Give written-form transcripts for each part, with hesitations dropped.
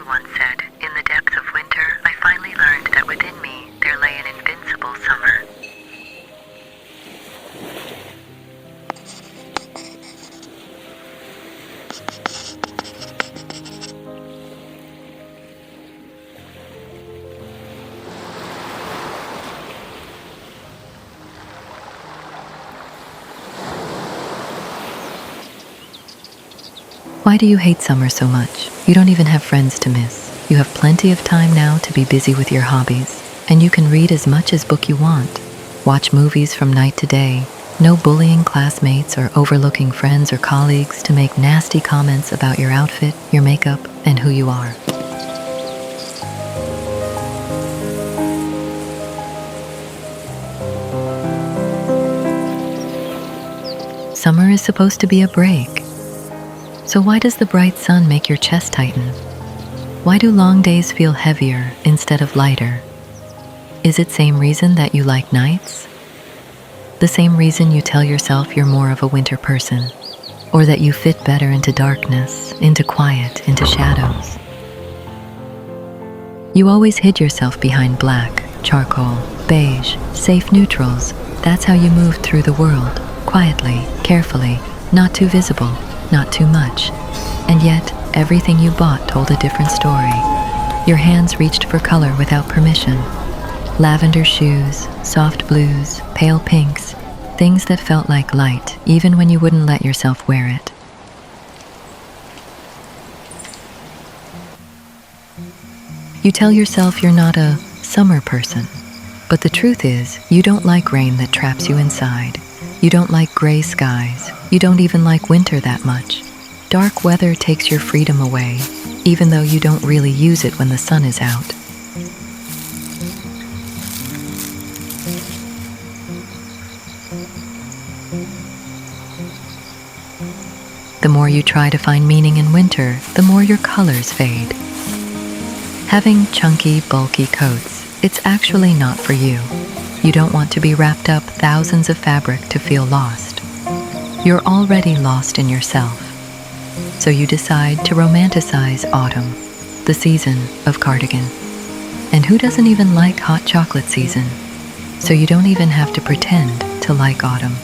once said, "In the depths of winter, I finally learned that within me there lay an invincible summer." Why do you hate summer so much? You don't even have friends to miss. You have plenty of time now to be busy with your hobbies, and you can read as much as book you want. Watch movies from night to day. No bullying classmates or overlooking friends or colleagues to make nasty comments about your outfit, your makeup, and who you are. Summer is supposed to be a break. So why does the bright sun make your chest tighten? Why do long days feel heavier instead of lighter? Is it same reason that you like nights? The same reason you tell yourself you're more of a winter person, or that you fit better into darkness, into quiet, into shadows? You always hid yourself behind black, charcoal, beige, safe neutrals. That's how you moved through the world, quietly, carefully, not too visible, not too much. And yet, everything you bought told a different story. Your hands reached for color without permission. Lavender shoes, soft blues, pale pinks, things that felt like light, even when you wouldn't let yourself wear it. You tell yourself you're not a summer person, but the truth is, you don't like rain that traps you inside. You don't like gray skies. You don't even like winter that much. Dark weather takes your freedom away, even though you don't really use it when the sun is out. The more you try to find meaning in winter, the more your colors fade. Having chunky, bulky coats, it's actually not for you. You don't want to be wrapped up thousands of fabric to feel lost. You're already lost in yourself. So you decide to romanticize autumn, the season of cardigan. And who doesn't even like hot chocolate season? So you don't even have to pretend to like autumn.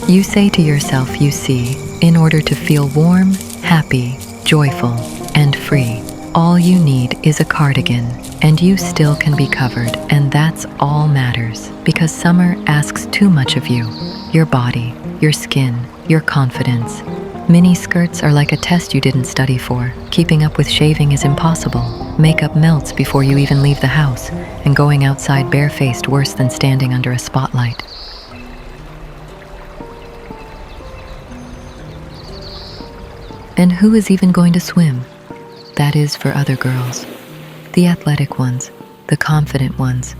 You say to yourself, you see, in order to feel warm, happy, joyful, and free, all you need is a cardigan, and you still can be covered, and that's all matters, because summer asks too much of you. Your body, your skin, your confidence. Mini skirts are like a test you didn't study for. Keeping up with shaving is impossible. Makeup melts before you even leave the house, and going outside barefaced worse than standing under a spotlight. And who is even going to swim? That is for other girls. The athletic ones, the confident ones,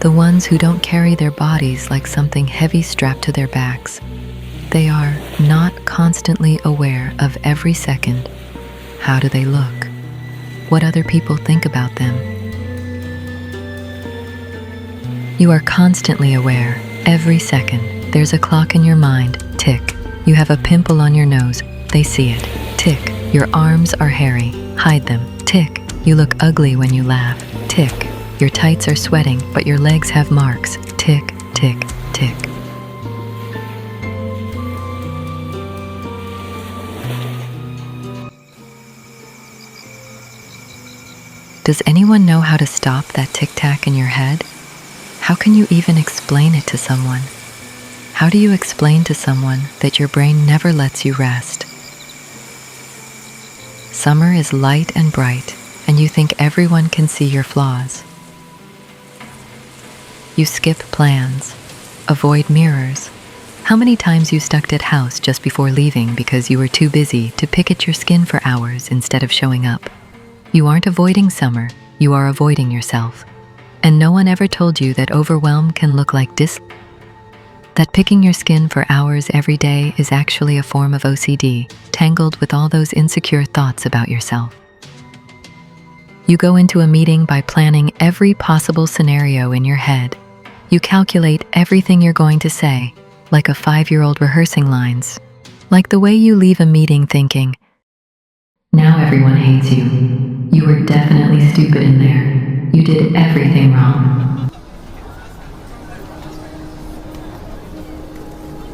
the ones who don't carry their bodies like something heavy strapped to their backs. They are not constantly aware of every second. How do they look? What other people think about them? You are constantly aware, every second. There's a clock in your mind, tick. You have a pimple on your nose, they see it. Tick, your arms are hairy, hide them. Tick, you look ugly when you laugh. Tick, your tights are sweating, but your legs have marks. Tick, tick, tick. Does anyone know how to stop that tic-tac in your head? How can you even explain it to someone? How do you explain to someone that your brain never lets you rest? Summer is light and bright, and you think everyone can see your flaws. You skip plans, avoid mirrors. How many times you stuck at house just before leaving because you were too busy to pick at your skin for hours instead of showing up? You aren't avoiding summer, you are avoiding yourself. And no one ever told you that overwhelm can look like that picking your skin for hours every day is actually a form of OCD, tangled with all those insecure thoughts about yourself. You go into a meeting by planning every possible scenario in your head. You calculate everything you're going to say, like a 5-year-old rehearsing lines. Like the way you leave a meeting thinking, "Now everyone hates you. You were definitely stupid in there. You did everything wrong."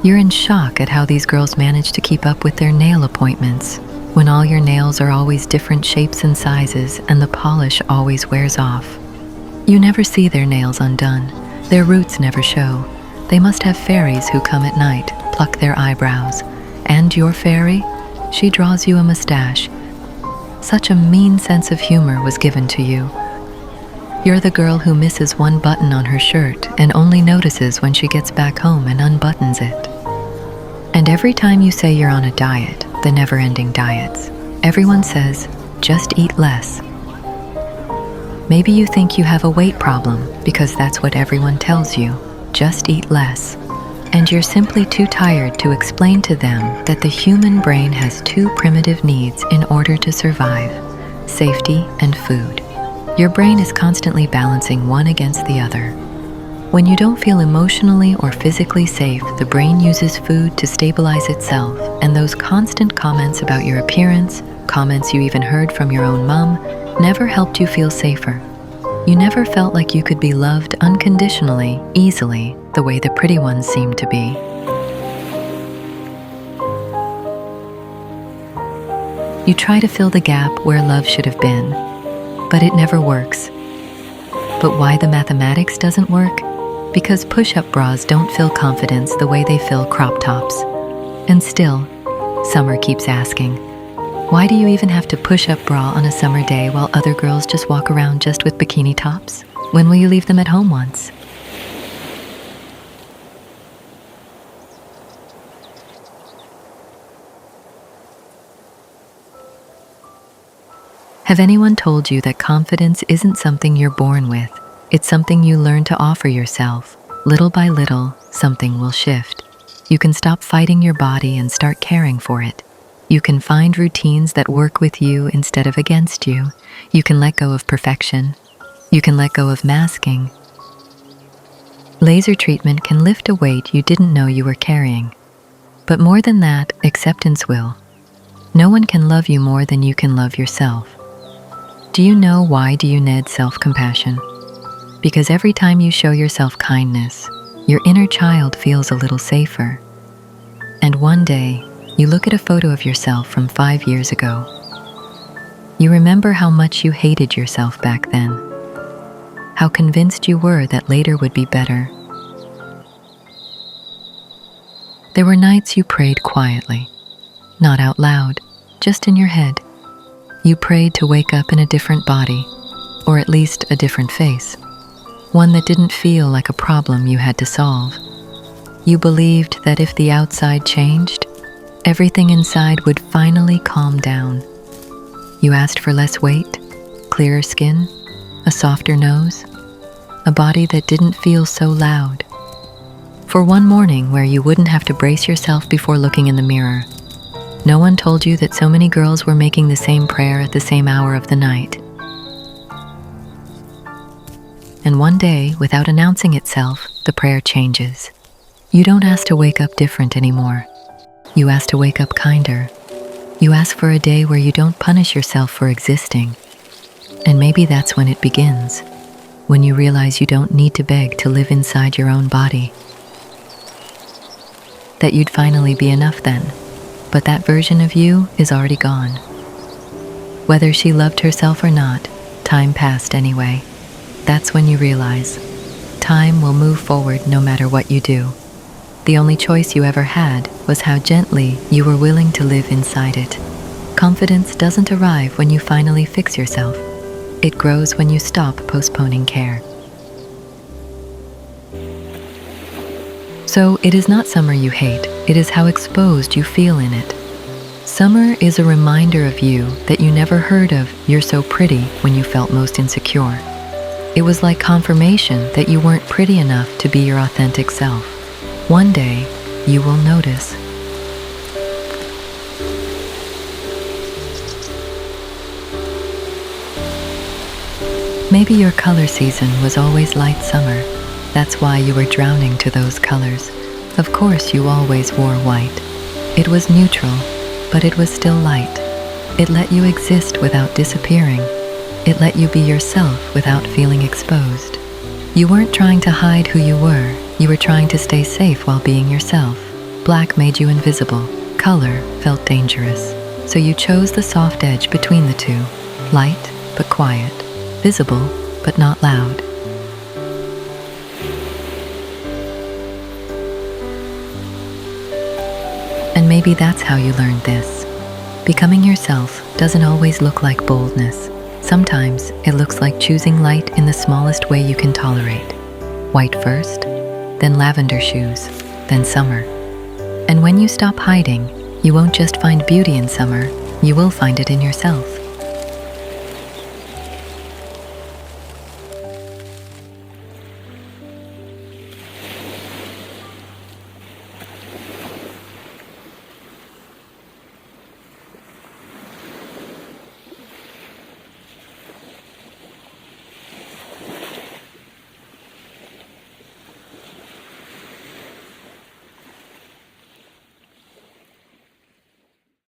You're in shock at how these girls manage to keep up with their nail appointments, when all your nails are always different shapes and sizes and the polish always wears off. You never see their nails undone. Their roots never show. They must have fairies who come at night, pluck their eyebrows. And your fairy? She draws you a mustache. Such a mean sense of humor was given to you. You're the girl who misses one button on her shirt and only notices when she gets back home and unbuttons it. And every time you say you're on a diet, the never-ending diets, everyone says, "Just eat less." Maybe you think you have a weight problem because that's what everyone tells you, just eat less. And you're simply too tired to explain to them that the human brain has 2 primitive needs in order to survive: safety and food. Your brain is constantly balancing one against the other. When you don't feel emotionally or physically safe, the brain uses food to stabilize itself, and those constant comments about your appearance, comments you even heard from your own mom, never helped you feel safer. You never felt like you could be loved unconditionally, easily, the way the pretty ones seem to be. You try to fill the gap where love should have been, but it never works. But why the mathematics doesn't work? Because push-up bras don't fill confidence the way they fill crop tops. And still, Summer keeps asking, why do you even have to push-up bra on a summer day while other girls just walk around just with bikini tops? When will you leave them at home once? Have anyone told you that confidence isn't something you're born with? It's something you learn to offer yourself. Little by little, something will shift. You can stop fighting your body and start caring for it. You can find routines that work with you instead of against you. You can let go of perfection. You can let go of masking. Laser treatment can lift a weight you didn't know you were carrying. But more than that, acceptance will. No one can love you more than you can love yourself. Do you know why do you need self-compassion? Because every time you show yourself kindness, your inner child feels a little safer. And one day, you look at a photo of yourself from 5 years ago. You remember how much you hated yourself back then, how convinced you were that later would be better. There were nights you prayed quietly, not out loud, just in your head. You prayed to wake up in a different body, or at least a different face, one that didn't feel like a problem you had to solve. You believed that if the outside changed, everything inside would finally calm down. You asked for less weight, clearer skin, a softer nose, a body that didn't feel so loud. For one morning where you wouldn't have to brace yourself before looking in the mirror. No one told you that so many girls were making the same prayer at the same hour of the night. And one day, without announcing itself, the prayer changes. You don't ask to wake up different anymore. You ask to wake up kinder. You ask for a day where you don't punish yourself for existing. And maybe that's when it begins, when you realize you don't need to beg to live inside your own body. That you'd finally be enough then. But that version of you is already gone. Whether she loved herself or not, time passed anyway. That's when you realize time will move forward no matter what you do. The only choice you ever had was how gently you were willing to live inside it. Confidence doesn't arrive when you finally fix yourself. It grows when you stop postponing care. So it is not summer you hate, it is how exposed you feel in it. Summer is a reminder of you that you never heard of "you're so pretty" when you felt most insecure. It was like confirmation that you weren't pretty enough to be your authentic self. One day, you will notice. Maybe your color season was always light summer. That's why you were drowning to those colors. Of course, you always wore white. It was neutral, but it was still light. It let you exist without disappearing. It let you be yourself without feeling exposed. You weren't trying to hide who you were trying to stay safe while being yourself. Black made you invisible. Color felt dangerous. So you chose the soft edge between the two. Light, but quiet. Visible, but not loud. And maybe that's how you learned this. Becoming yourself doesn't always look like boldness. Sometimes it looks like choosing light in the smallest way you can tolerate. White first, then lavender shoes, then summer. And when you stop hiding, you won't just find beauty in summer, you will find it in yourself.